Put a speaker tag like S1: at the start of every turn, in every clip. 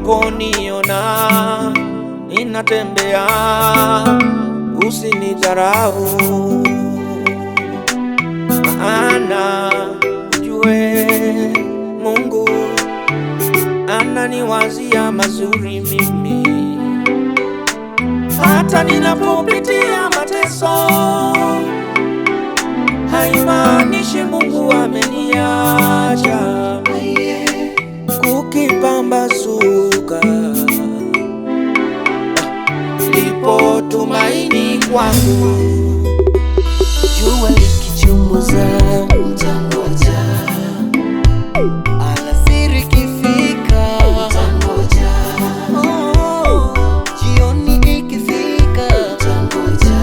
S1: unaponiona ninatembea, usinidharau, maana ujue Mungu ananiwazia mazuri mimi. Hata ninapopitia mateso, haimaanishi Mungu ameniacha. Kukipambazuka, lipo tumaini kwangu.
S2: Jua likichomoza utangoja, alasiri ikifika utangoja, jioni ikifika utangoja,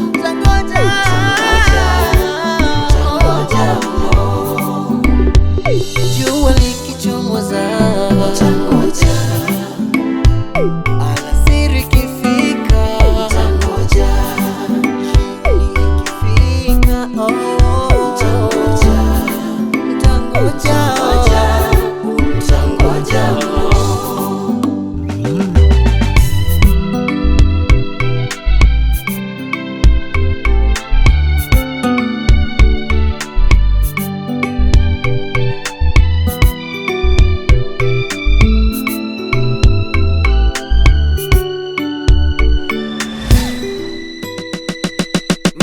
S2: utangoja. Jua likichomoza utangoja, alasiri ikifika utangoja, jioni ikifika utangoja, utangoja, utangoja.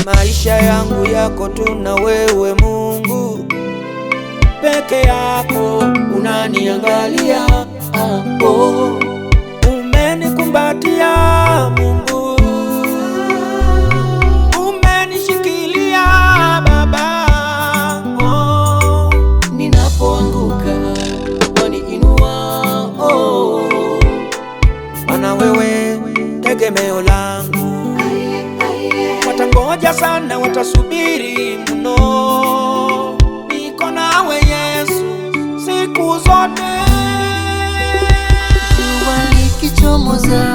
S1: Maisha yangu yako tu na wewe Mungu peke yako unaniangalia. Umenikumbatia Mungu, umenishikilia Baba.
S2: Ninapoanguka waniinua,
S1: Maana wewe tegemeo langu. Watangoja sana, watasubiri mno, niko nawe Yesu siku zote.
S2: jua likichomoza